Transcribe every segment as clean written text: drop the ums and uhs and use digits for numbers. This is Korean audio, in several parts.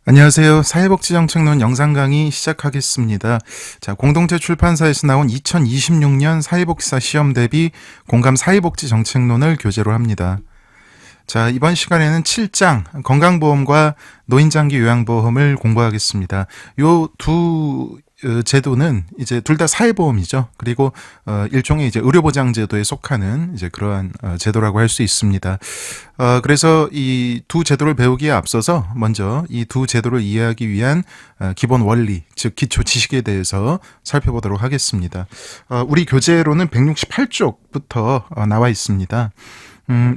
안녕하세요. 사회복지정책론 영상 강의 시작하겠습니다. 자, 공동체 출판사에서 나온 2026년 사회복지사 시험 대비 공감 사회복지 정책론을 교재로 합니다. 자, 이번 시간에는 7장 건강보험과 노인장기 요양보험을 공부하겠습니다. 요 두 제도는 이제 둘 다 사회보험이죠. 그리고 일종의 이제 의료보장제도에 속하는 이제 그러한 제도라고 할 수 있습니다. 그래서 이 두 제도를 배우기에 앞서서 먼저 이 두 제도를 이해하기 위한 기본 원리, 즉 기초 지식에 대해서 살펴보도록 하겠습니다. 우리 교재로는 168쪽부터 나와 있습니다.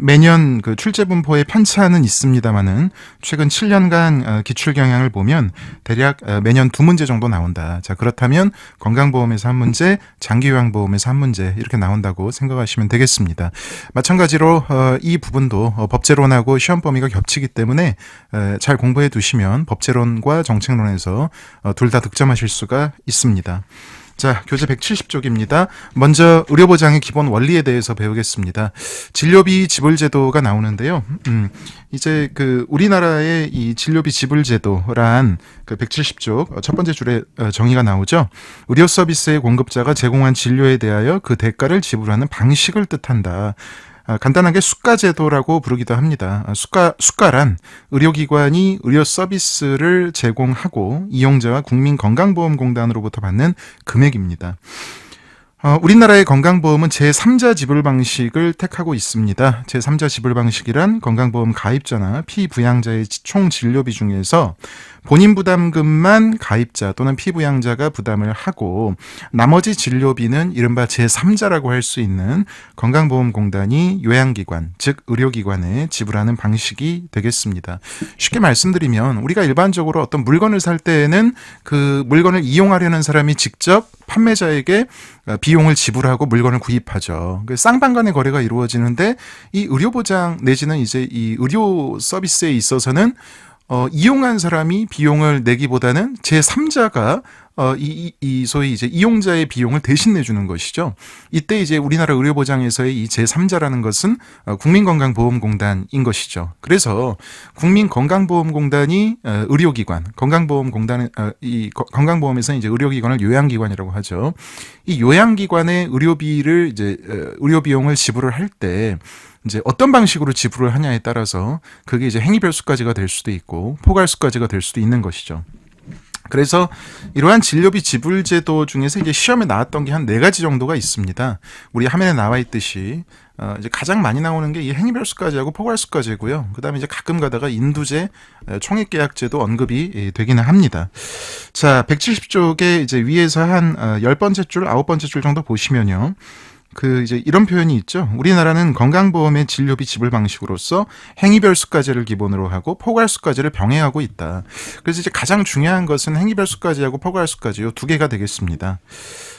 매년 그 출제 분포에 편차는 있습니다만은 최근 7년간 기출 경향을 보면 대략 매년 2문제 정도 나온다. 자, 그렇다면 건강보험에서 한 문제, 장기요양보험에서 한 문제 이렇게 나온다고 생각하시면 되겠습니다. 마찬가지로 이 부분도 법제론하고 시험 범위가 겹치기 때문에 잘 공부해 두시면 법제론과 정책론에서 둘 다 득점하실 수가 있습니다. 자, 교재 170쪽입니다. 먼저 의료보장의 기본 원리에 대해서 배우겠습니다. 진료비 지불제도가 나오는데요. 이제 그 우리나라의 이 진료비 지불제도란 그 170쪽 첫 번째 줄에 정의가 나오죠. 의료 서비스의 공급자가 제공한 진료에 대하여 그 대가를 지불하는 방식을 뜻한다. 간단하게 수가제도라고 부르기도 합니다. 수가란 의료기관이 의료 서비스를 제공하고 이용자와 국민건강보험공단으로부터 받는 금액입니다. 우리나라의 건강보험은 제3자 지불 방식을 택하고 있습니다. 제3자 지불 방식이란 건강보험 가입자나 피부양자의 총 진료비 중에서 본인 부담금만 가입자 또는 피부양자가 부담을 하고 나머지 진료비는 이른바 제3자라고 할 수 있는 건강보험공단이 요양기관, 즉 의료기관에 지불하는 방식이 되겠습니다. 쉽게 말씀드리면 우리가 일반적으로 어떤 물건을 살 때에는 그 물건을 이용하려는 사람이 직접 판매자에게 비용을 지불하고 물건을 구입하죠. 쌍방 간의 거래가 이루어지는데 이 의료보장 내지는 이제 이 의료 서비스에 있어서는 이용한 사람이 비용을 내기보다는 제3자가 이 소위 이제 이용자의 비용을 대신 내주는 것이죠. 이때 이제 우리나라 의료보장에서의 이 제3자라는 것은 국민건강보험공단인 것이죠. 그래서 국민건강보험공단이 의료기관, 건강보험공단은 이 건강보험에서는 이제 의료기관을 요양기관이라고 하죠. 이 요양기관의 의료비를 이제 의료 비용을 지불을 할 때 이제 어떤 방식으로 지불을 하냐에 따라서 그게 이제 행위별수까지가 될 수도 있고 포괄수까지가 될 수도 있는 것이죠. 그래서 이러한 진료비 지불 제도 중에서 이제 시험에 나왔던 게 한 4가지 정도가 있습니다. 우리 화면에 나와 있듯이 이제 가장 많이 나오는 게 이 행위별수까지하고 포괄수까지고요. 그다음에 이제 가끔 가다가 인두제, 총액계약제도 언급이 되기는 합니다. 자, 170쪽에 이제 위에서 한 10번째 줄, 9번째 줄 정도 보시면요. 그 이제 이런 표현이 있죠. 우리나라는 건강보험의 진료비 지불 방식으로서 행위별수까지를 기본으로 하고 포괄수까지를 병행하고 있다. 그래서 이제 가장 중요한 것은 행위별수까지하고 포괄수까지 이 2개가 되겠습니다.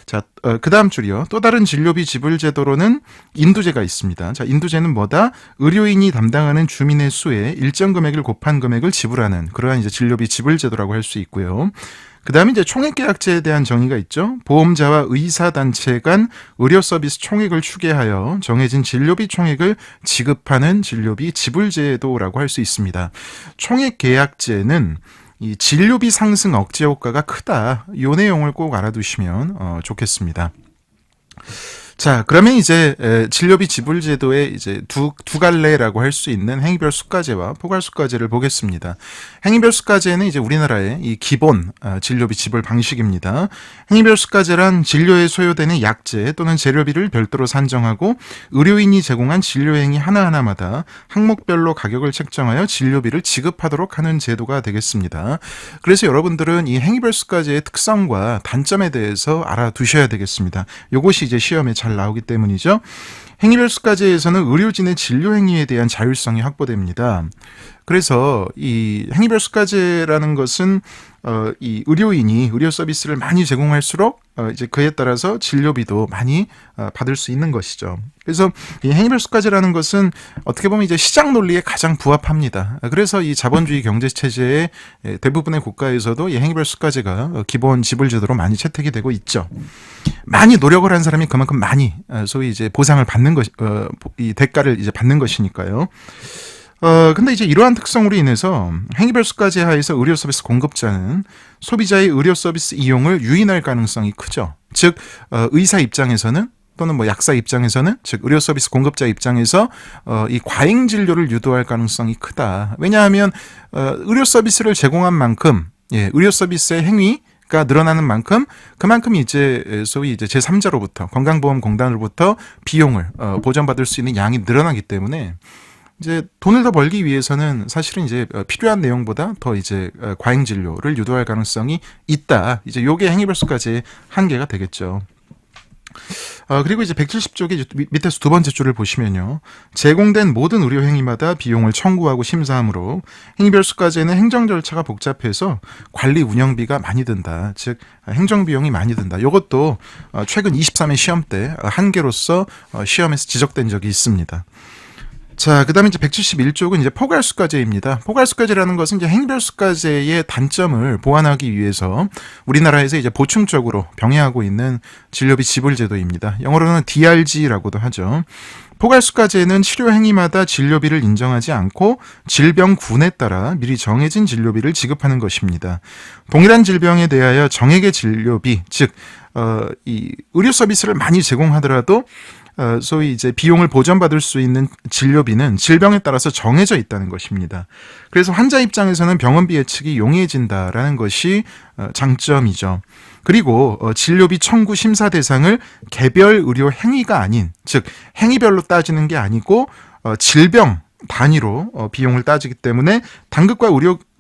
자, 그 다음 줄이요. 또 다른 진료비 지불 제도로는 인두제가 있습니다. 자, 인두제는 뭐다? 의료인이 담당하는 주민의 수에 일정 금액을 곱한 금액을 지불하는 그러한 이제 진료비 지불 제도라고 할 수 있고요. 그 다음에 이제 총액계약제에 대한 정의가 있죠. 보험자와 의사단체 간 의료 서비스 총액을 추계하여 정해진 진료비 총액을 지급하는 진료비 지불제도라고 할 수 있습니다. 총액계약제는 이 진료비 상승 억제 효과가 크다. 이 내용을 꼭 알아두시면 좋겠습니다. 자, 그러면 이제 진료비 지불 제도의 이제 두 갈래라고 할 수 있는 행위별 수가제와 포괄 수가제를 보겠습니다. 행위별 수가제는 이제 우리나라의 이 기본 진료비 지불 방식입니다. 행위별 수가제란 진료에 소요되는 약제 또는 재료비를 별도로 산정하고 의료인이 제공한 진료 행위 하나하나마다 항목별로 가격을 책정하여 진료비를 지급하도록 하는 제도가 되겠습니다. 그래서 여러분들은 이 행위별 수가제의 특성과 단점에 대해서 알아두셔야 되겠습니다. 이것이 이제 시험에 잘 나오기 때문이죠. 행위별수가제에서는 의료진의 진료 행위에 대한 자율성이 확보됩니다. 그래서 이 행위별수가제라는 것은 이 의료인이 의료 서비스를 많이 제공할수록 이제 그에 따라서 진료비도 많이 받을 수 있는 것이죠. 그래서 이 행위별수가제라는 것은 어떻게 보면 이제 시장 논리에 가장 부합합니다. 그래서 이 자본주의 경제 체제의 대부분의 국가에서도 이 행위별수가제가 기본 지불제도로 많이 채택이 되고 있죠. 많이 노력을 한 사람이 그만큼 많이 소위 이제 보상을 받는 것, 이 대가를 이제 받는 것이니까요. 근데 이제 이러한 특성으로 인해서 행위별수까지 하에서 의료 서비스 공급자는 소비자의 의료 서비스 이용을 유인할 가능성이 크죠. 즉, 의사 입장에서는 또는 뭐 약사 입장에서는, 즉 의료 서비스 공급자 입장에서 이 과잉 진료를 유도할 가능성이 크다. 왜냐하면 의료 서비스를 제공한 만큼, 의료 서비스의 행위가 늘어나는 만큼 그만큼 이제 소위 이제 제3자로부터 건강보험공단으로부터 비용을 보전받을 수 있는 양이 늘어나기 때문에 이제 돈을 더 벌기 위해서는 사실은 이제 필요한 내용보다 더 이제 과잉 진료를 유도할 가능성이 있다. 이제 요게 행위별수까지의 한계가 되겠죠. 그리고 이제 170쪽의 밑에서 두 번째 줄을 보시면요. 제공된 모든 의료 행위마다 비용을 청구하고 심사하므로 행위별수까지는 행정 절차가 복잡해서 관리 운영비가 많이 든다. 즉 행정 비용이 많이 든다. 이것도 최근 23회 시험 때 한계로서 시험에서 지적된 적이 있습니다. 자, 그 다음에 이제 171쪽은 이제 포괄수가제입니다. 포괄수가제라는 것은 이제 행위별수가제의 단점을 보완하기 위해서 우리나라에서 이제 보충적으로 병행하고 있는 진료비 지불제도입니다. 영어로는 DRG라고도 하죠. 포괄수가제는 치료 행위마다 진료비를 인정하지 않고 질병군에 따라 미리 정해진 진료비를 지급하는 것입니다. 동일한 질병에 대하여 정액의 진료비, 즉, 이 의료 서비스를 많이 제공하더라도 소위 이제 비용을 보전받을 수 있는 진료비는 질병에 따라서 정해져 있다는 것입니다. 그래서 환자 입장에서는 병원비 예측이 용이해진다라는 것이 장점이죠. 그리고 진료비 청구 심사 대상을 개별 의료 행위가 아닌, 즉 행위별로 따지는 게 아니고 질병 단위로 비용을 따지기 때문에 당국과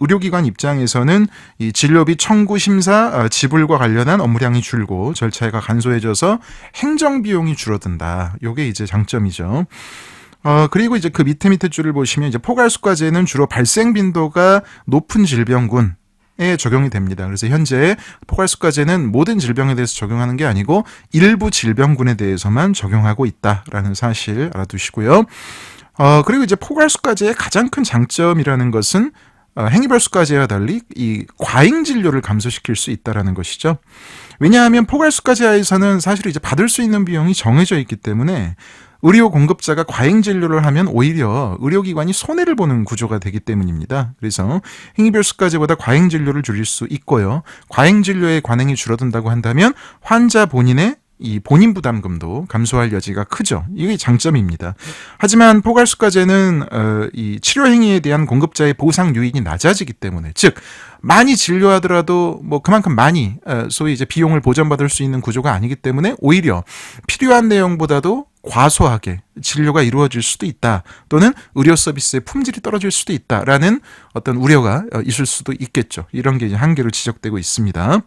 의료기관 입장에서는 이 진료비 청구 심사 지불과 관련한 업무량이 줄고 절차가 간소해져서 행정비용이 줄어든다. 요게 이제 장점이죠. 그리고 이제 그 밑에 줄을 보시면 이제 포괄수가제는 주로 발생 빈도가 높은 질병군 에 적용이 됩니다. 그래서 현재 포괄수가제는 모든 질병에 대해서 적용하는 게 아니고 일부 질병군에 대해서만 적용하고 있다라는 사실 알아두시고요. 그리고 이제 포괄수가제의 가장 큰 장점이라는 것은 행위별수가제와 달리 이 과잉 진료를 감소시킬 수 있다라는 것이죠. 왜냐하면 포괄수가제 하에서는 사실 이제 받을 수 있는 비용이 정해져 있기 때문에 의료 공급자가 과잉 진료를 하면 오히려 의료기관이 손해를 보는 구조가 되기 때문입니다. 그래서 행위별수가제보다 과잉 진료를 줄일 수 있고요. 과잉 진료의 관행이 줄어든다고 한다면 환자 본인의 이 본인 부담금도 감소할 여지가 크죠. 이게 장점입니다. 하지만 포괄수가제는 이 치료 행위에 대한 공급자의 보상 요인이 낮아지기 때문에, 즉 많이 진료하더라도 뭐 그만큼 많이 소위 이제 비용을 보전받을 수 있는 구조가 아니기 때문에 오히려 필요한 내용보다도 과소하게 진료가 이루어질 수도 있다. 또는 의료 서비스의 품질이 떨어질 수도 있다라는 어떤 우려가 있을 수도 있겠죠. 이런 게 이제 한계로 지적되고 있습니다.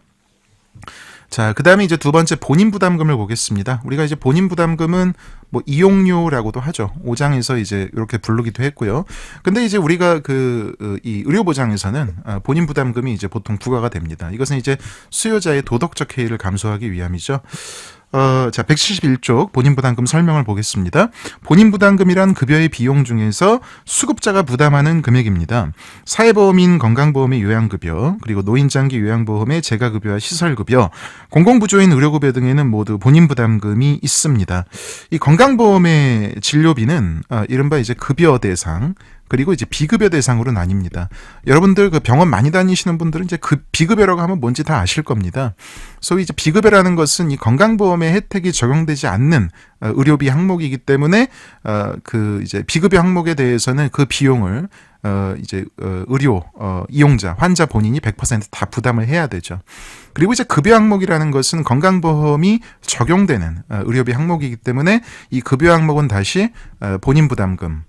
자, 그 다음에 이제 두 번째 본인 부담금을 보겠습니다. 우리가 이제 본인 부담금은 뭐 이용료라고도 하죠. 5장에서 이제 이렇게 부르기도 했고요. 근데 이제 우리가 이 의료보장에서는 본인 부담금이 이제 보통 부과가 됩니다. 이것은 이제 수요자의 도덕적 해이를 감소하기 위함이죠. 자, 171쪽 본인부담금 설명을 보겠습니다. 본인부담금이란 급여의 비용 중에서 수급자가 부담하는 금액입니다. 사회보험인 건강보험의 요양급여, 그리고 노인장기 요양보험의 재가급여와 시설급여, 공공부조인 의료급여 등에는 모두 본인부담금이 있습니다. 이 건강보험의 진료비는 이른바 이제 급여 대상, 그리고 이제 비급여 대상으로 나뉩니다. 여러분들 그 병원 많이 다니시는 분들은 이제 그 비급여라고 하면 뭔지 다 아실 겁니다. 소위 이제 비급여라는 것은 이 건강보험의 혜택이 적용되지 않는 의료비 항목이기 때문에 그 이제 비급여 항목에 대해서는 그 비용을 이제 의료 이용자 환자 본인이 100% 다 부담을 해야 되죠. 그리고 이제 급여 항목이라는 것은 건강보험이 적용되는 의료비 항목이기 때문에 이 급여 항목은 다시 본인 부담금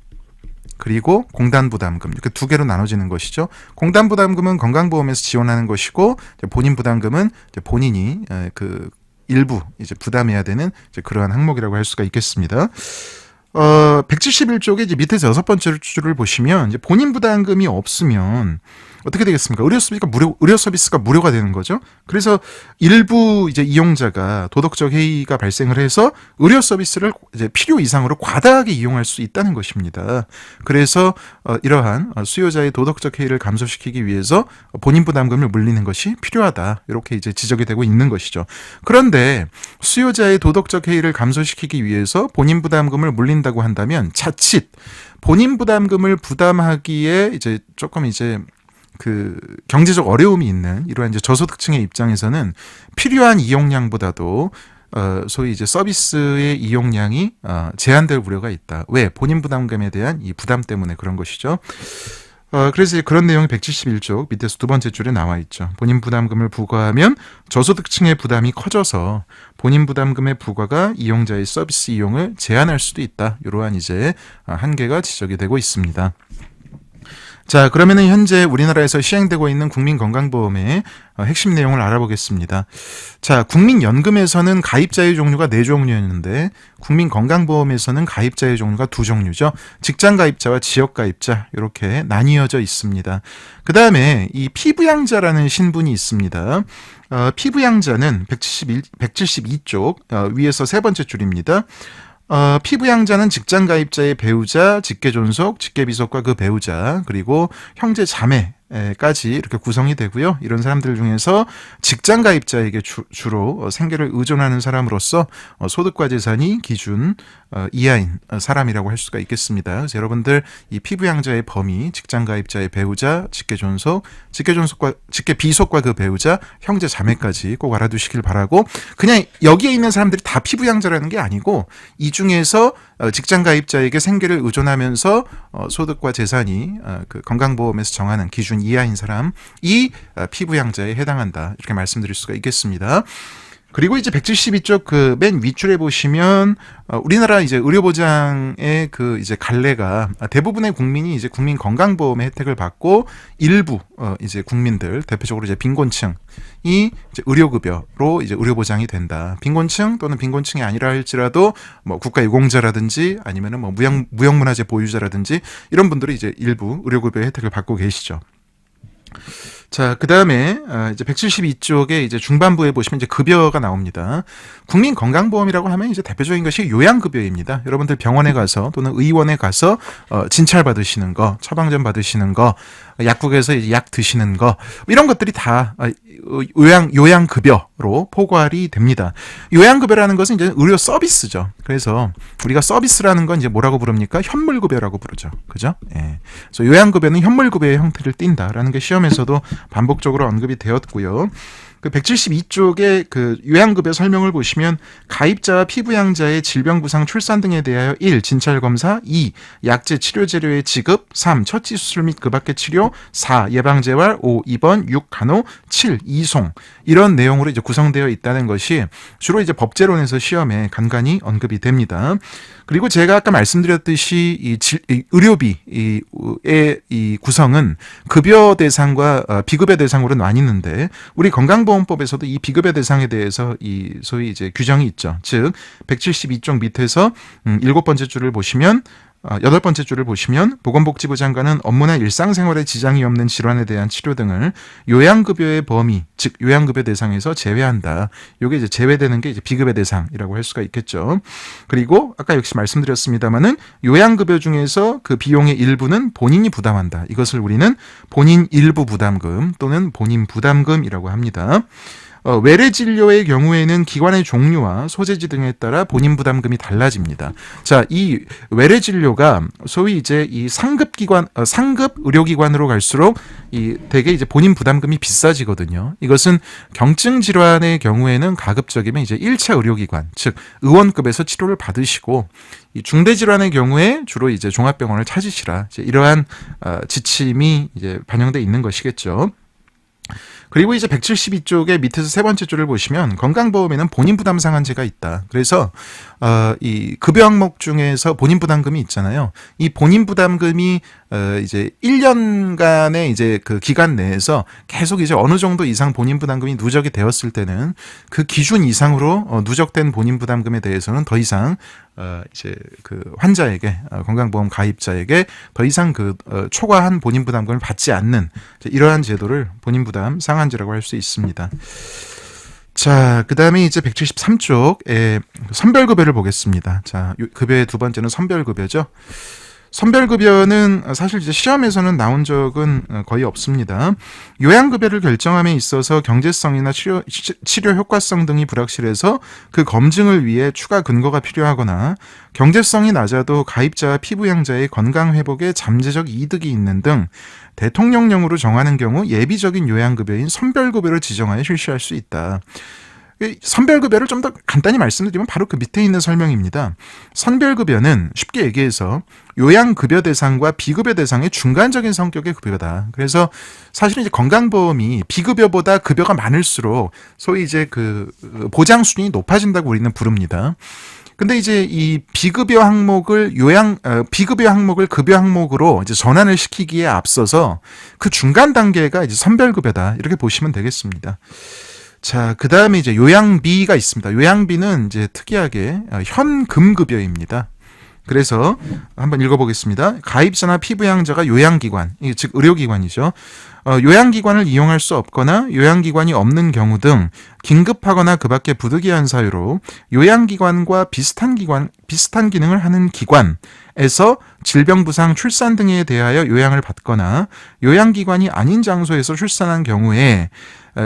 그리고 공단 부담금 이렇게 두 개로 나눠지는 것이죠. 공단 부담금은 건강보험에서 지원하는 것이고 본인 부담금은 본인이 그 일부 이제 부담해야 되는 이제 그러한 항목이라고 할 수가 있겠습니다. 171쪽에 이제 밑에서 여섯 번째 줄을 보시면 이제 본인 부담금이 없으면 어떻게 되겠습니까? 의료 서비스가 무료가 되는 거죠. 그래서 일부 이제 이용자가 도덕적 해이가 발생을 해서 의료 서비스를 이제 필요 이상으로 과다하게 이용할 수 있다는 것입니다. 그래서 이러한 수요자의 도덕적 해이를 감소시키기 위해서 본인 부담금을 물리는 것이 필요하다. 이렇게 이제 지적이 되고 있는 것이죠. 그런데 수요자의 도덕적 해이를 감소시키기 위해서 본인 부담금을 물리는 걸린다고 한다면 자칫 본인 부담금을 부담하기에 이제 조금 이제 그 경제적 어려움이 있는 이러한 이제 저소득층의 입장에서는 필요한 이용량보다도 소위 이제 서비스의 이용량이 제한될 우려가 있다. 왜? 본인 부담금에 대한 이 부담 때문에 그런 것이죠. 그래서 그런 내용이 171쪽 밑에서 두 번째 줄에 나와 있죠. 본인 부담금을 부과하면 저소득층의 부담이 커져서 본인 부담금의 부과가 이용자의 서비스 이용을 제한할 수도 있다. 이러한 이제 한계가 지적이 되고 있습니다. 자, 그러면은 현재 우리나라에서 시행되고 있는 국민건강보험의 핵심 내용을 알아보겠습니다. 자, 국민연금에서는 가입자의 종류가 4종류였는데 국민건강보험에서는 가입자의 종류가 2종류죠. 직장가입자와 지역가입자 이렇게 나뉘어져 있습니다. 그 다음에 이 피부양자라는 신분이 있습니다. 피부양자는 172쪽 위에서 세 번째 줄입니다. 피부양자는 직장가입자의 배우자, 직계존속, 직계비속과 그 배우자, 그리고 형제 자매까지 이렇게 구성이 되고요. 이런 사람들 중에서 직장가입자에게 주로 생계를 의존하는 사람으로서 소득과 재산이 기준 이하인 사람이라고 할 수가 있겠습니다. 그래서 여러분들 이 피부양자의 범위, 직장가입자의 배우자, 직계존속, 직계비속과 그 배우자, 형제 자매까지 꼭 알아두시길 바라고, 그냥 여기에 있는 사람들이 다 피부양자라는 게 아니고 이 중에서 직장가입자에게 생계를 의존하면서 소득과 재산이 그 건강보험에서 정하는 기준 이하인 사람이 피부양자에 해당한다. 이렇게 말씀드릴 수가 있겠습니다. 그리고 이제 172쪽 그 맨 윗줄에 보시면 우리나라 이제 의료보장의 그 이제 갈래가 대부분의 국민이 이제 국민건강보험의 혜택을 받고 일부 이제 국민들 대표적으로 이제 빈곤층이 이제 의료급여로 이제 의료보장이 된다. 빈곤층 또는 빈곤층이 아니라 할지라도 뭐 국가유공자라든지 아니면은 뭐 무형문화재 보유자라든지 이런 분들이 이제 일부 의료급여 혜택을 받고 계시죠. 자, 그 다음에 이제 172쪽에 이제 중반부에 보시면 이제 급여가 나옵니다. 국민건강보험이라고 하면 이제 대표적인 것이 요양급여입니다. 여러분들 병원에 가서 또는 의원에 가서 진찰 받으시는 거, 처방전 받으시는 거, 약국에서 이제 약 드시는 거, 이런 것들이 다 요양급여로 포괄이 됩니다. 요양급여라는 것은 이제 의료 서비스죠. 그래서 우리가 서비스라는 건 이제 뭐라고 부릅니까? 현물급여라고 부르죠. 그죠? 예. 그래서 요양급여는 현물급여의 형태를 띈다라는 게 시험에서도 반복적으로 언급이 되었고요. 그 172쪽의 그 요양급여 설명을 보시면 가입자와 피부양자의 질병부상 출산 등에 대하여 1. 진찰검사, 2. 약제 치료재료의 지급, 3. 처치수술 및 그 밖의 치료, 4. 예방재활, 5. 입원, 6. 간호, 7. 이송 이런 내용으로 이제 구성되어 있다는 것이 주로 이제 법제론에서 시험에 간간히 언급이 됩니다. 그리고 제가 아까 말씀드렸듯이 이 의료비의 이 구성은 급여 대상과 비급여 대상으로 나뉘는데 우리 건강보험법에서도 이 비급여 대상에 대해서 이 소위 이제 규정이 있죠. 즉 172쪽 밑에서 7번째 줄을 보시면 8번째 줄을 보시면 보건복지부 장관은 업무나 일상생활에 지장이 없는 질환에 대한 치료 등을 요양급여의 범위, 즉 요양급여 대상에서 제외한다. 이게 이제 제외되는 게 이제 비급여 대상이라고 할 수가 있겠죠. 그리고 아까 역시 말씀드렸습니다만은 요양급여 중에서 그 비용의 일부는 본인이 부담한다. 이것을 우리는 본인 일부 부담금 또는 본인 부담금이라고 합니다. 외래 진료의 경우에는 기관의 종류와 소재지 등에 따라 본인 부담금이 달라집니다. 자, 이 외래 진료가 소위 이제 이 상급 의료기관으로 갈수록 이 대개 이제 본인 부담금이 비싸지거든요. 이것은 경증 질환의 경우에는 가급적이면 이제 1차 의료기관, 즉 의원급에서 치료를 받으시고 이 중대 질환의 경우에 주로 이제 종합병원을 찾으시라. 이제 이러한 지침이 이제 반영돼 있는 것이겠죠. 그리고 이제 172쪽의 밑에서 세 번째 줄을 보시면 건강보험에는 본인 부담 상한제가 있다. 그래서 이 급여 항목 중에서 본인 부담금이 있잖아요. 이 본인 부담금이 이제 1년간의 이제 그 기간 내에서 계속 이제 어느 정도 이상 본인 부담금이 누적이 되었을 때는 그 기준 이상으로 누적된 본인 부담금에 대해서는 더 이상 이제 그 환자에게 건강보험 가입자에게 더 이상 그 초과한 본인 부담금을 받지 않는 이러한 제도를 본인 부담 상한제라고 할 수 있습니다. 자, 그 다음에 이제 173쪽에 선별급여를 보겠습니다. 자, 급여의 두 번째는 선별급여죠. 선별급여는 사실 이제 시험에서는 나온 적은 거의 없습니다. 요양급여를 결정함에 있어서 경제성이나 치료 효과성 등이 불확실해서 그 검증을 위해 추가 근거가 필요하거나 경제성이 낮아도 가입자와 피부양자의 건강 회복에 잠재적 이득이 있는 등 대통령령으로 정하는 경우 예비적인 요양급여인 선별급여를 지정하여 실시할 수 있다. 선별급여를 좀 더 간단히 말씀드리면 바로 그 밑에 있는 설명입니다. 선별급여는 쉽게 얘기해서 요양급여 대상과 비급여 대상의 중간적인 성격의 급여다. 그래서 사실은 이제 건강보험이 비급여보다 급여가 많을수록 소위 이제 그 보장 수준이 높아진다고 우리는 부릅니다. 근데 이제 이 비급여 항목을 비급여 항목을 급여 항목으로 이제 전환을 시키기에 앞서서 그 중간 단계가 이제 선별급여다. 이렇게 보시면 되겠습니다. 자, 그 다음에 이제 요양비가 있습니다. 요양비는 이제 특이하게 현금급여입니다. 그래서 한번 읽어보겠습니다. 가입자나 피부양자가 요양기관, 즉 의료기관이죠. 요양기관을 이용할 수 없거나 요양기관이 없는 경우 등 긴급하거나 그 밖에 부득이한 사유로 요양기관과 비슷한 기능을 하는 기관에서 질병부상, 출산 등에 대하여 요양을 받거나 요양기관이 아닌 장소에서 출산한 경우에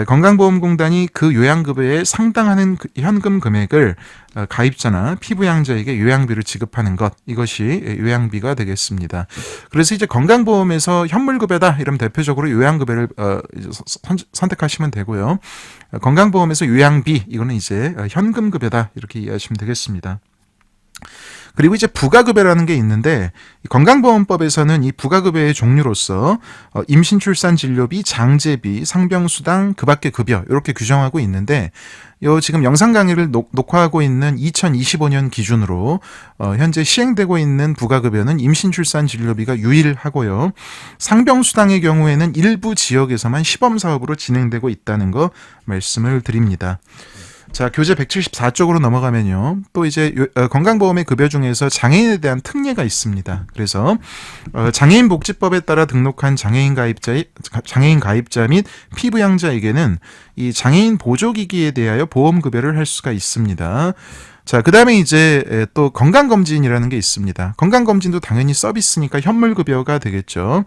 건강보험공단이 그 요양급여에 상당하는 현금 금액을 가입자나 피부양자에게 요양비를 지급하는 것, 이것이 요양비가 되겠습니다. 그래서 이제 건강보험에서 현물급여다 이러면 대표적으로 요양급여를 선택하시면 되고요. 건강보험에서 요양비, 이거는 이제 현금급여다 이렇게 이해하시면 되겠습니다. 그리고 이제 부가급여라는 게 있는데 건강보험법에서는 이 부가급여의 종류로서 임신, 출산, 진료비, 장제비, 상병수당, 그 밖의 급여 이렇게 규정하고 있는데 지금 영상 강의를 녹화하고 있는 2025년 기준으로 현재 시행되고 있는 부가급여는 임신, 출산, 진료비가 유일하고요. 상병수당의 경우에는 일부 지역에서만 시범사업으로 진행되고 있다는 거 말씀을 드립니다. 자, 교재 174쪽으로 넘어가면요. 또 이제 건강보험의 급여 중에서 장애인에 대한 특례가 있습니다. 그래서 장애인복지법에 따라 등록한 장애인 가입자 및 피부양자에게는 이 장애인 보조기기에 대하여 보험급여를 할 수가 있습니다. 자, 그 다음에 이제 또 건강검진이라는 게 있습니다. 건강검진도 당연히 서비스니까 현물급여가 되겠죠.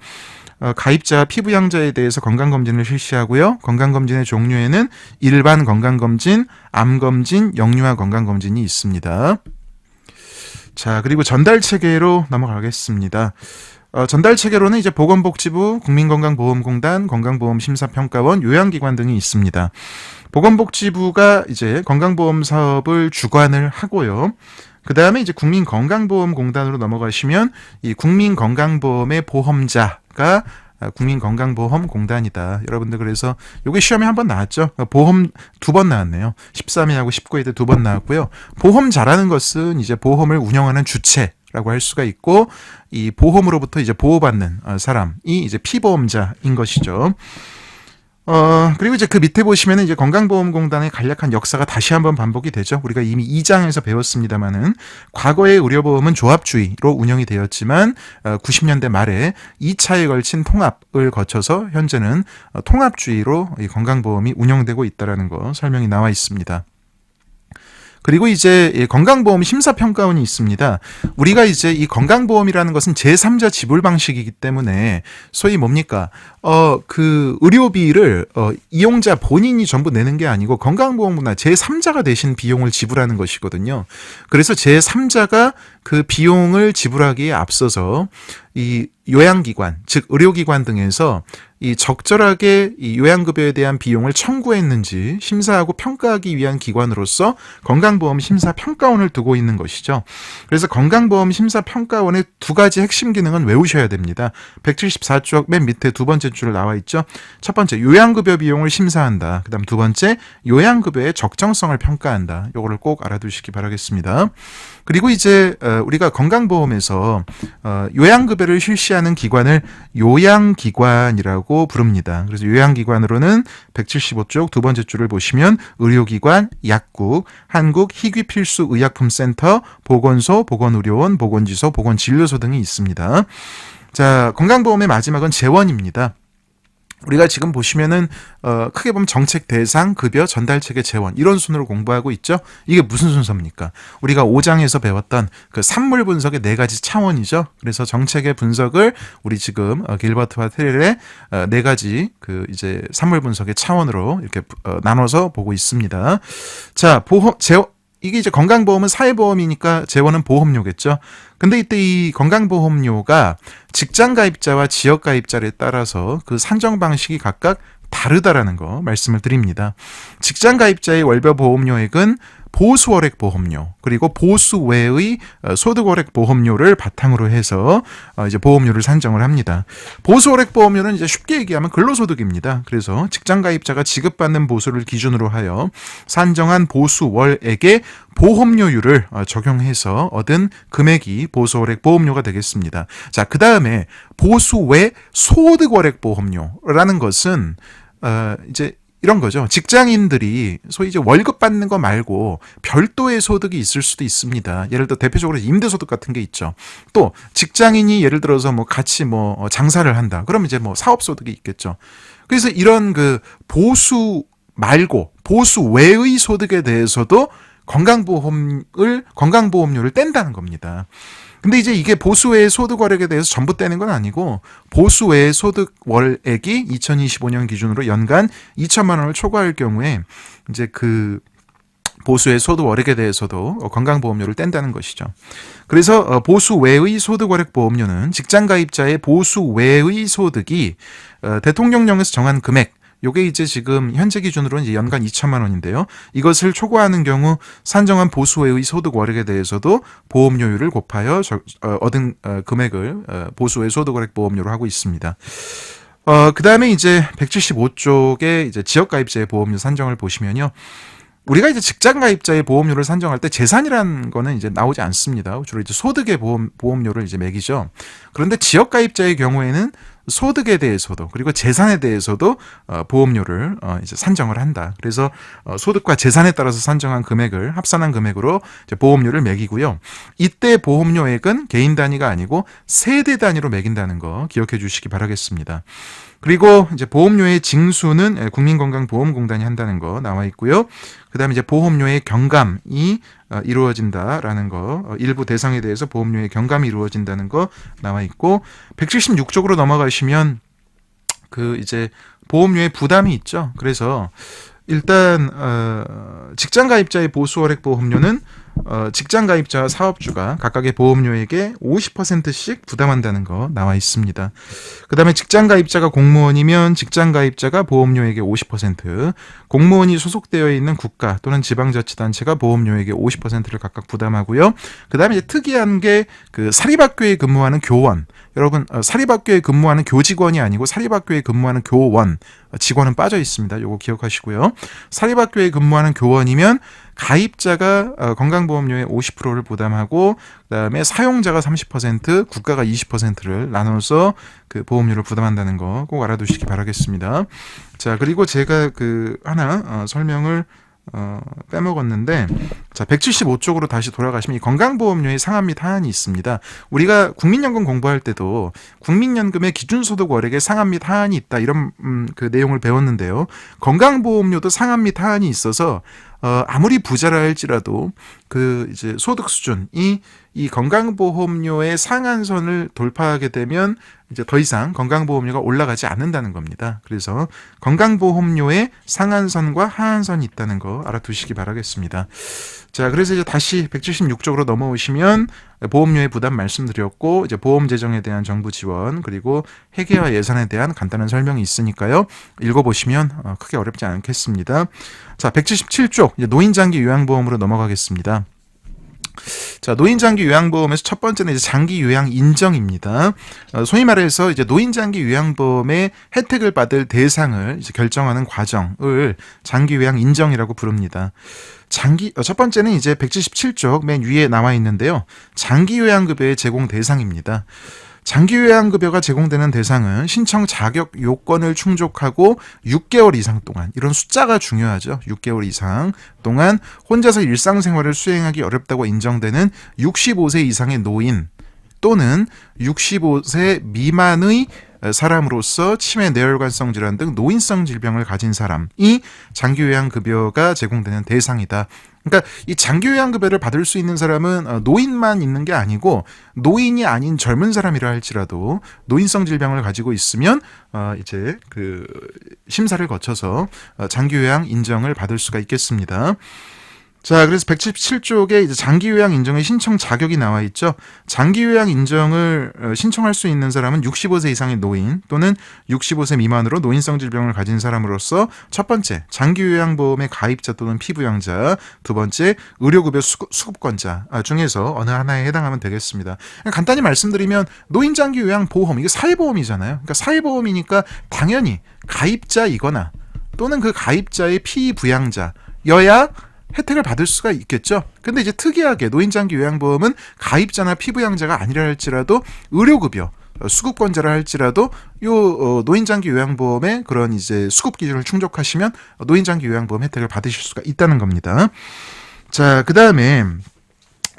가입자, 피부양자에 대해서 건강검진을 실시하고요. 건강검진의 종류에는 일반 건강검진, 암검진, 영유아 건강검진이 있습니다. 자, 그리고 전달체계로 넘어가겠습니다. 전달체계로는 이제 보건복지부, 국민건강보험공단, 건강보험심사평가원, 요양기관 등이 있습니다. 보건복지부가 이제 건강보험 사업을 주관을 하고요. 그 다음에 이제 국민건강보험공단으로 넘어가시면 이 국민건강보험의 보험자가 국민건강보험공단이다. 여러분들 그래서 요게 시험에 한번 나왔죠. 보험 2번 나왔네요. 13회하고 19회 때 2번 나왔고요. 보험자라는 것은 이제 보험을 운영하는 주체라고 할 수가 있고 이 보험으로부터 이제 보호받는 사람이 이제 피보험자인 것이죠. 그리고 이제 그 밑에 보시면은 이제 건강보험공단의 간략한 역사가 다시 한번 반복이 되죠. 우리가 이미 2장에서 배웠습니다만은 과거의 의료보험은 조합주의로 운영이 되었지만 90년대 말에 2차에 걸친 통합을 거쳐서 현재는 통합주의로 이 건강보험이 운영되고 있다라는 거 설명이 나와 있습니다. 그리고 이제 건강보험 심사평가원이 있습니다. 우리가 이제 이 건강보험이라는 것은 제3자 지불 방식이기 때문에 소위 뭡니까? 그 의료비를 이용자 본인이 전부 내는 게 아니고 건강보험이나 제3자가 대신 비용을 지불하는 것이거든요. 그래서 제3자가 그 비용을 지불하기에 앞서서 이 요양기관, 즉 의료기관 등에서 이 적절하게 이 요양급여에 대한 비용을 청구했는지 심사하고 평가하기 위한 기관으로서 건강보험 심사평가원을 두고 있는 것이죠. 그래서 건강보험 심사평가원의 두 가지 핵심 기능은 외우셔야 됩니다. 174쪽 맨 밑에 두 번째 줄 나와 있죠. 첫 번째, 요양급여 비용을 심사한다. 그 다음 두 번째, 요양급여의 적정성을 평가한다. 요거를 꼭 알아두시기 바라겠습니다. 그리고 이제 우리가 건강보험에서 요양급여를 실시하는 기관을 요양기관이라고 부릅니다. 그래서 요양기관으로는 175쪽 두 번째 줄을 보시면 의료기관, 약국, 한국희귀필수의약품센터, 보건소, 보건의료원, 보건지소, 보건진료소 등이 있습니다. 자, 건강보험의 마지막은 재원입니다. 우리가 지금 보시면은 크게 보면 정책 대상, 급여, 전달 체계, 재원 이런 순으로 공부하고 있죠. 이게 무슨 순서입니까? 우리가 5장에서 배웠던 그 산물 분석의 4가지 차원이죠. 그래서 정책의 분석을 우리 지금 길버트와 테렐의 4가지 그 이제 산물 분석의 차원으로 이렇게 나눠서 보고 있습니다. 자, 이게 이제 건강보험은 사회보험이니까 재원은 보험료겠죠. 근데 이때 이 건강보험료가 직장가입자와 지역가입자에 따라서 그 산정 방식이 각각 다르다라는 거 말씀을 드립니다. 직장가입자의 월별 보험료액은 보수월액 보험료 그리고 보수 외의 소득월액 보험료를 바탕으로 해서 이제 보험료를 산정을 합니다. 보수월액 보험료는 이제 쉽게 얘기하면 근로소득입니다. 그래서 직장가입자가 지급받는 보수를 기준으로 하여 산정한 보수월액의 보험료율을 적용해서 얻은 금액이 보수월액 보험료가 되겠습니다. 자, 그 다음에 보수외 소득월액 보험료라는 것은 이제 이런 거죠. 직장인들이 소위 이제 월급 받는 거 말고 별도의 소득이 있을 수도 있습니다. 예를 들어 대표적으로 임대소득 같은 게 있죠. 또 직장인이 예를 들어서 뭐 같이 뭐 장사를 한다. 그러면 이제 뭐 사업소득이 있겠죠. 그래서 이런 그 보수 말고 보수 외의 소득에 대해서도 건강보험료를 뗀다는 겁니다. 근데 이제 이게 보수외의 소득월액에 대해서 전부 떼는 건 아니고 보수외의 소득월액이 2025년 기준으로 연간 2천만 원을 초과할 경우에 이제 그 보수외의 소득월액에 대해서도 건강보험료를 뗀다는 것이죠. 그래서 보수외의 소득월액 보험료는 직장가입자의 보수외의 소득이 대통령령에서 정한 금액 요게 이제 지금 현재 기준으로는 이제 연간 2천만 원인데요. 이것을 초과하는 경우 산정한 보수외의 소득 월액에 대해서도 보험료율을 곱하여 얻은 금액을 보수외 소득월액 보험료로 하고 있습니다. 그 다음에 이제 175쪽에 이제 지역가입자의 보험료 산정을 보시면요. 우리가 이제 직장가입자의 보험료를 산정할 때 재산이라는 거는 이제 나오지 않습니다. 주로 이제 소득의 보험료를 이제 매기죠. 그런데 지역가입자의 경우에는 소득에 대해서도 그리고 재산에 대해서도 보험료를 이제 산정을 한다. 그래서 소득과 재산에 따라서 산정한 금액을 합산한 금액으로 이제 보험료를 매기고요. 이때 보험료액은 개인 단위가 아니고 세대 단위로 매긴다는 거 기억해 주시기 바라겠습니다. 그리고 이제 보험료의 징수는 국민건강보험공단이 한다는 거 나와 있고요. 그다음에 이제 보험료의 경감이 이루어진다라는 거, 일부 대상에 대해서 보험료의 경감이 이루어진다는 거 나와 있고 176쪽으로 넘어가시면 그 이제 보험료의 부담이 있죠. 그래서 일단 직장가입자의 보수월액 보험료는 직장가입자와 사업주가 각각의 보험료에게 50%씩 부담한다는 거 나와 있습니다. 그 다음에 직장가입자가 공무원이면 직장가입자가 보험료에게 50%, 공무원이 소속되어 있는 국가 또는 지방자치단체가 보험료에게 50%를 각각 부담하고요. 그 다음에 이제 특이한 게 그 사립학교에 근무하는 교원, 여러분 사립학교에 근무하는 교직원이 아니고 사립학교에 근무하는 교원, 직원은 빠져 있습니다. 요거 기억하시고요. 사립학교에 근무하는 교원이면 가입자가 건강보험료의 50%를 부담하고 그다음에 사용자가 30%, 국가가 20%를 나눠서 그 보험료를 부담한다는 거 꼭 알아두시기 바라겠습니다. 자, 그리고 제가 그 하나 설명을 빼먹었는데, 자, 175쪽으로 다시 돌아가시면 이 건강보험료의 상한 및 하한이 있습니다. 우리가 국민연금 공부할 때도 국민연금의 기준소득 월액의 상한 및 하한이 있다 이런 그 내용을 배웠는데요. 건강보험료도 상한 및 하한이 있어서 아무리 부자라 할지라도 그 이제 소득 수준이 이 건강보험료의 상한선을 돌파하게 되면 이제 더 이상 건강보험료가 올라가지 않는다는 겁니다. 그래서 건강보험료의 상한선과 하한선이 있다는 거 알아두시기 바라겠습니다. 자, 그래서 이제 다시 176쪽으로 넘어오시면 보험료의 부담 말씀드렸고 이제 보험 재정에 대한 정부 지원 그리고 회계와 예산에 대한 간단한 설명이 있으니까요. 읽어보시면 크게 어렵지 않겠습니다. 자, 177쪽 이제 노인장기 요양보험으로 넘어가겠습니다. 자, 노인장기 요양보험에서 첫 번째는 이제 장기 요양 인정입니다. 소위 말해서 이제 노인장기 요양보험의 혜택을 받을 대상을 이제 결정하는 과정을 장기 요양 인정이라고 부릅니다. 첫 번째는 이제 177쪽 맨 위에 나와 있는데요. 장기 요양급여의 제공 대상입니다. 장기 요양급여가 제공되는 대상은 신청 자격 요건을 충족하고 6개월 이상 동안, 이런 숫자가 중요하죠. 6개월 이상 동안 혼자서 일상생활을 수행하기 어렵다고 인정되는 65세 이상의 노인 또는 65세 미만의 사람으로서 치매, 뇌혈관성 질환 등 노인성 질병을 가진 사람이 장기요양급여가 제공되는 대상이다. 그러니까 이 장기요양급여를 받을 수 있는 사람은 노인만 있는 게 아니고 노인이 아닌 젊은 사람이라 할지라도 노인성 질병을 가지고 있으면 이제 그 심사를 거쳐서 장기요양 인정을 받을 수가 있겠습니다. 자, 그래서 177쪽에 이제 장기요양 인정의 신청 자격이 나와 있죠. 장기요양 인정을 신청할 수 있는 사람은 65세 이상의 노인 또는 65세 미만으로 노인성 질병을 가진 사람으로서 첫 번째, 장기요양보험의 가입자 또는 피부양자, 두 번째, 의료급여 수급권자 중에서 어느 하나에 해당하면 되겠습니다. 간단히 말씀드리면 노인장기요양보험, 이게 사회보험이잖아요. 그러니까 사회보험이니까 당연히 가입자이거나 또는 그 가입자의 피부양자여야 혜택을 받을 수가 있겠죠. 근데 이제 특이하게 노인장기요양보험은 가입자나 피부양자가 아니라 할지라도 의료급여 수급권자라 할지라도 요 노인장기요양보험의 그런 이제 수급 기준을 충족하시면 노인장기요양보험 혜택을 받으실 수가 있다는 겁니다. 자, 그다음에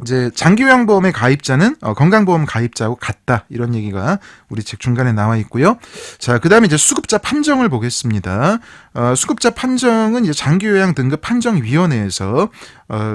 이제 장기요양보험의 가입자는 건강보험 가입자하고 같다, 이런 얘기가 우리 책 중간에 나와 있고요. 자, 그다음에 이제 수급자 판정을 보겠습니다. 수급자 판정은 이제 장기요양 등급 판정위원회에서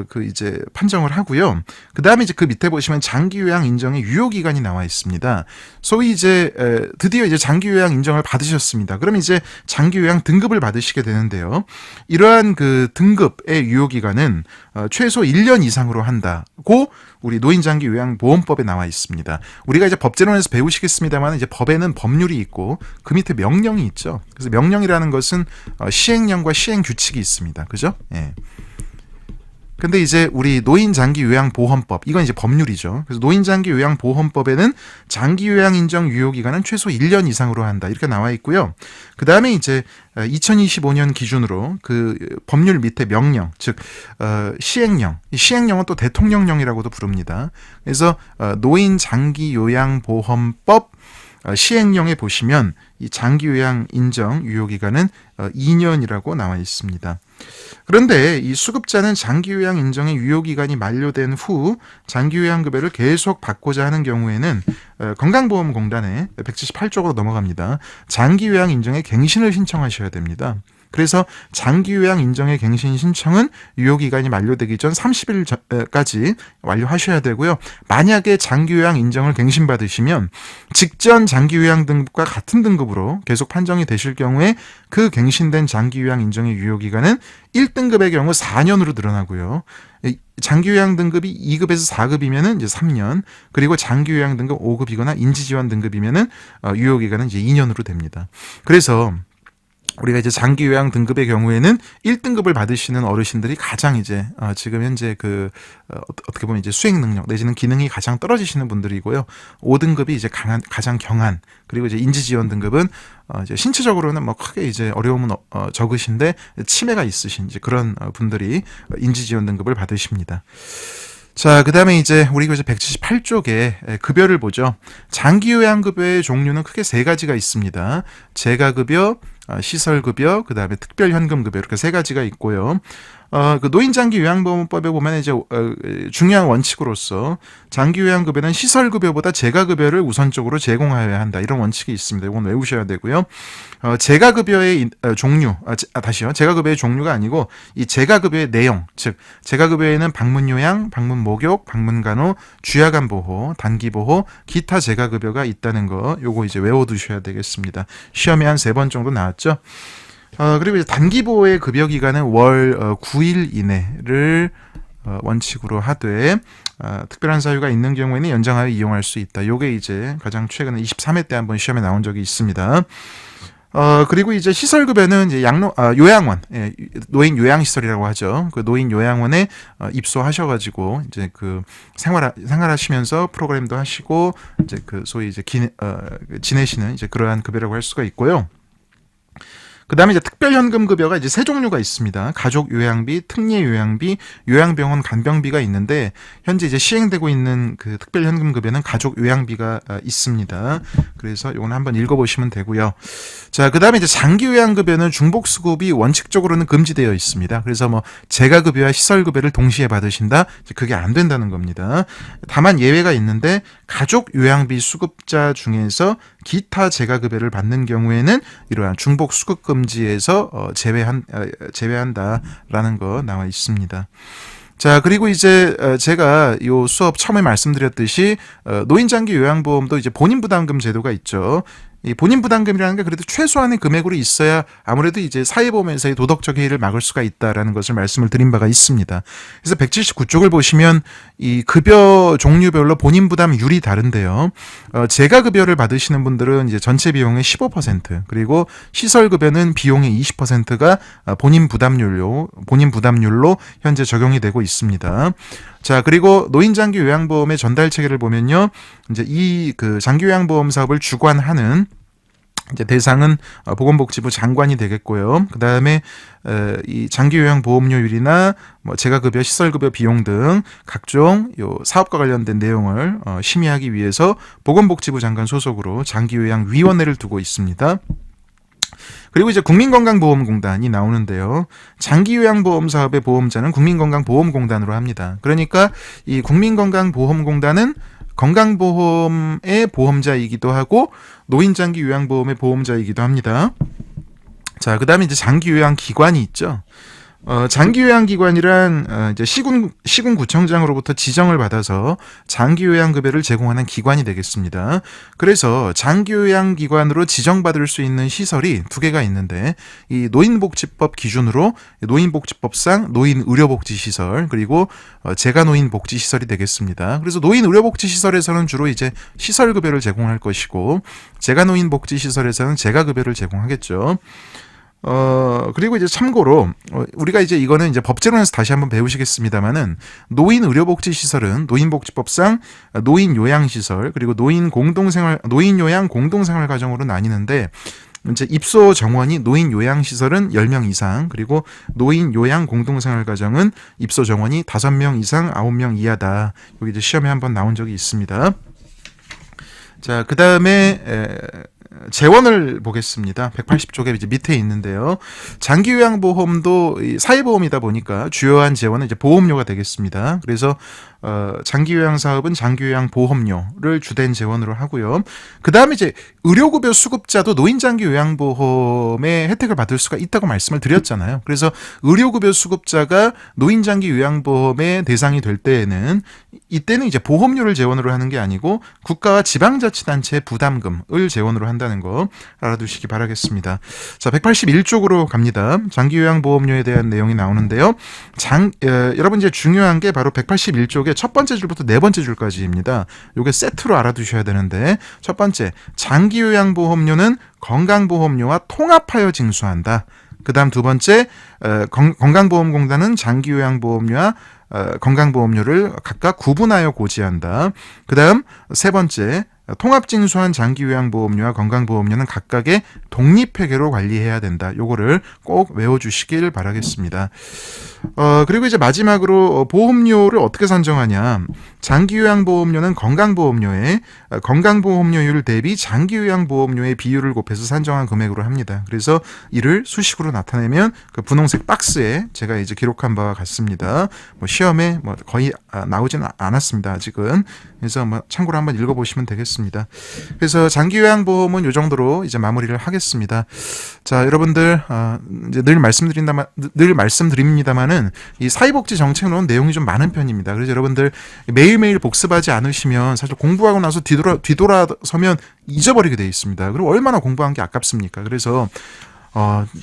그 이제 판정을 하고요. 그다음에 이제 그 밑에 보시면 장기요양 인정의 유효기간이 나와 있습니다. 소위 이제 드디어 이제 장기요양 인정을 받으셨습니다. 그럼 이제 장기요양 등급을 받으시게 되는데요. 이러한 그 등급의 유효기간은 최소 1년 이상으로 한다고 우리 노인장기요양보험법에 나와 있습니다. 우리가 이제 법제론에서 배우시겠습니다만 이제 법에는 법률이 있고 그 밑에 명령이 있죠. 그래서 명령이라는 것은 시행령과 시행규칙이 있습니다. 그죠? 예. 근데 이제 우리 노인장기요양보험법, 이건 이제 법률이죠. 그래서 노인장기요양보험법에는 장기요양 인정 유효기간은 최소 1년 이상으로 한다, 이렇게 나와 있고요. 그 다음에 이제 2025년 기준으로 그 법률 밑에 명령, 즉 시행령, 이 시행령은 또 대통령령이라고도 부릅니다. 그래서 노인장기요양보험법 시행령에 보시면 이 장기요양 인정 유효기간은 2년이라고 나와 있습니다. 그런데 이 수급자는 장기요양 인정의 유효기간이 만료된 후 장기요양급여를 계속 받고자 하는 경우에는 건강보험공단에 178쪽으로 넘어갑니다. 장기요양 인정의 갱신을 신청하셔야 됩니다. 그래서 장기요양 인정의 갱신 신청은 유효기간이 만료되기 전 30일까지 완료하셔야 되고요. 만약에 장기요양 인정을 갱신받으시면 직전 장기요양 등급과 같은 등급으로 계속 판정이 되실 경우에 그 갱신된 장기요양 인정의 유효기간은 1등급의 경우 4년으로 늘어나고요. 장기요양 등급이 2급에서 4급이면은 이제 3년, 그리고 장기요양 등급 5급이거나 인지지원 등급이면은 유효기간은 이제 2년으로 됩니다. 그래서 우리가 이제 장기요양 등급의 경우에는 1등급을 받으시는 어르신들이 가장 이제 지금 현재 그 어떻게 보면 이제 수행 능력 내지는 기능이 가장 떨어지시는 분들이고요. 5등급이 이제 가장 경한, 그리고 이제 인지지원 등급은 이제 신체적으로는 뭐 크게 이제 어려움은 적으신데 치매가 있으신 이제 그런 분들이 인지지원 등급을 받으십니다. 자, 그 다음에 이제 우리가 이제 178쪽에 급여를 보죠. 장기요양급여의 종류는 크게 세 가지가 있습니다. 재가급여, 시설급여, 그 다음에 특별현금급여, 이렇게 세 가지가 있고요. 그 노인장기요양보험법에 보면 이제 중요한 원칙으로서 장기요양급여는 시설급여보다 재가급여를 우선적으로 제공하여야 한다, 이런 원칙이 있습니다. 이건 외우셔야 되고요. 재가급여의 종류, 다시요. 재가급여의 종류가 아니고 이 재가급여의 내용, 즉 재가급여에는 방문요양, 방문목욕, 방문간호, 주야간보호, 단기보호, 기타 재가급여가 있다는 거, 요거 이제 외워두셔야 되겠습니다. 시험에 한 3번 정도 나왔죠. 그리고 이제 단기보호의 급여 기간은 월 9일 이내를 원칙으로 하되 특별한 사유가 있는 경우에는 연장하여 이용할 수 있다. 요게 이제 가장 최근에 23회 때 한번 시험에 나온 적이 있습니다. 그리고 이제 시설급여는 이제 요양원, 노인 요양시설이라고 하죠. 그 노인 요양원에 입소하셔가지고 이제 그 생활하시면서 프로그램도 하시고 이제 그 소위 이제 지내시는 이제 그러한 급여라고 할 수가 있고요. 그다음에 이제 특별현금급여가 이제 세 종류가 있습니다. 가족 요양비, 특례 요양비, 요양병원 간병비가 있는데 현재 이제 시행되고 있는 그 특별현금급여는 가족 요양비가 있습니다. 그래서 이건 한번 읽어보시면 되고요. 자, 그다음에 이제 장기 요양급여는 중복수급이 원칙적으로는 금지되어 있습니다. 그래서 뭐 재가급여와 시설급여를 동시에 받으신다, 그게 안 된다는 겁니다. 다만 예외가 있는데 가족 요양비 수급자 중에서 기타 재가급여를 받는 경우에는 이러한 중복 수급 금지에서 제외한다라는 거 나와 있습니다. 자, 그리고 이제 제가 요 수업 처음에 말씀드렸듯이 노인장기 요양보험도 이제 본인 부담금 제도가 있죠. 이 본인 부담금이라는 게 그래도 최소한의 금액으로 있어야 아무래도 이제 사회보험회사의 도덕적 해이를 막을 수가 있다라는 것을 말씀을 드린 바가 있습니다. 그래서 179쪽을 보시면 이 급여 종류별로 본인 부담률이 다른데요. 재가급여를 받으시는 분들은 이제 전체 비용의 15%, 그리고 시설급여는 비용의 20%가 본인 부담률로 현재 적용이 되고 있습니다. 자, 그리고 노인장기 요양보험의 전달 체계를 보면요, 이제 이 그 장기 요양보험 사업을 주관하는 이제 대상은 보건복지부 장관이 되겠고요. 그 다음에 이 장기 요양 보험료율이나 뭐 재가급여, 시설급여 비용 등 각종 요 사업과 관련된 내용을 심의하기 위해서 보건복지부 장관 소속으로 장기요양위원회를 두고 있습니다. 그리고 이제 국민건강보험공단이 나오는데요. 장기요양보험 사업의 보험자는 국민건강보험공단으로 합니다. 그러니까 이 국민건강보험공단은 건강보험의 보험자이기도 하고 노인장기 요양보험의 보험자이기도 합니다. 자, 그 다음에 이제 장기요양기관이 있죠. 장기요양기관이란 이제 시군구청장으로부터 지정을 받아서 장기요양급여를 제공하는 기관이 되겠습니다. 그래서 장기요양기관으로 지정받을 수 있는 시설이 두 개가 있는데, 이 노인복지법 기준으로 노인복지법상 노인의료복지시설, 그리고 재가노인복지시설이 되겠습니다. 그래서 노인의료복지시설에서는 주로 이제 시설급여를 제공할 것이고, 재가노인복지시설에서는 재가급여를 제공하겠죠. 그리고 이제 참고로, 우리가 이제 이거는 이제 법제론에서 다시 한번 배우시겠습니다만은, 노인 의료복지시설은 노인복지법상 노인 요양시설, 그리고 노인 요양 공동생활 가정으로 나뉘는데, 이제 입소 정원이 노인 요양시설은 10명 이상, 그리고 노인 요양 공동생활 가정은 입소 정원이 5명 이상, 9명 이하다. 여기 이제 시험에 한번 나온 적이 있습니다. 자, 그 다음에 재원을 보겠습니다. 180쪽에 이제 밑에 있는데요. 장기요양보험도 사회보험이다 보니까 주요한 재원은 이제 보험료가 되겠습니다. 그래서 장기요양 사업은 장기요양보험료를 주된 재원으로 하고요. 그 다음에 이제 의료급여 수급자도 노인장기요양보험의 혜택을 받을 수가 있다고 말씀을 드렸잖아요. 그래서 의료급여 수급자가 노인장기요양보험의 대상이 될 때에는, 이때는 이제 보험료를 재원으로 하는 게 아니고 국가와 지방자치단체의 부담금을 재원으로 한다는 거 알아두시기 바라겠습니다. 자, 181쪽으로 갑니다. 장기요양보험료에 대한 내용이 나오는데요. 여러분 이제 중요한 게 바로 181쪽의 첫 번째 줄부터 네 번째 줄까지입니다. 요게 세트로 알아두셔야 되는데, 첫 번째, 장기요양보험료는 건강보험료와 통합하여 징수한다. 그 다음 두 번째, 건강보험공단은 장기요양보험료와 건강보험료를 각각 구분하여 고지한다. 그 다음 세 번째, 통합징수한 장기요양보험료와 건강보험료는 각각의 독립회계로 관리해야 된다. 요거를 꼭 외워주시길 바라겠습니다. 그리고 이제 마지막으로 보험료를 어떻게 산정하냐. 장기요양보험료는 건강보험료율 대비 장기요양보험료의 비율을 곱해서 산정한 금액으로 합니다. 그래서 이를 수식으로 나타내면 그 분홍색 박스에 제가 이제 기록한 바와 같습니다. 뭐 시험에 뭐 거의 나오지는 않았습니다, 아직은. 그래서 뭐 참고로 한번 읽어보시면 되겠습니다. 그래서 장기요양보험은 이 정도로 이제 마무리를 하겠습니다. 자, 여러분들 이제 늘 말씀드립니다만은 이 사회복지 정책론 내용이 좀 많은 편입니다. 그래서 여러분들 매일매일 복습하지 않으시면 사실 공부하고 나서 뒤돌아서면 잊어버리게 돼 있습니다. 그리고 얼마나 공부한 게 아깝습니까? 그래서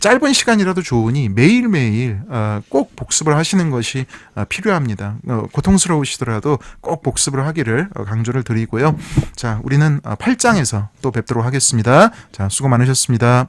짧은 시간이라도 좋으니 매일매일 꼭 복습을 하시는 것이 필요합니다. 고통스러우시더라도 꼭 복습을 하기를 강조를 드리고요. 자, 우리는 8장에서 또 뵙도록 하겠습니다. 자, 수고 많으셨습니다.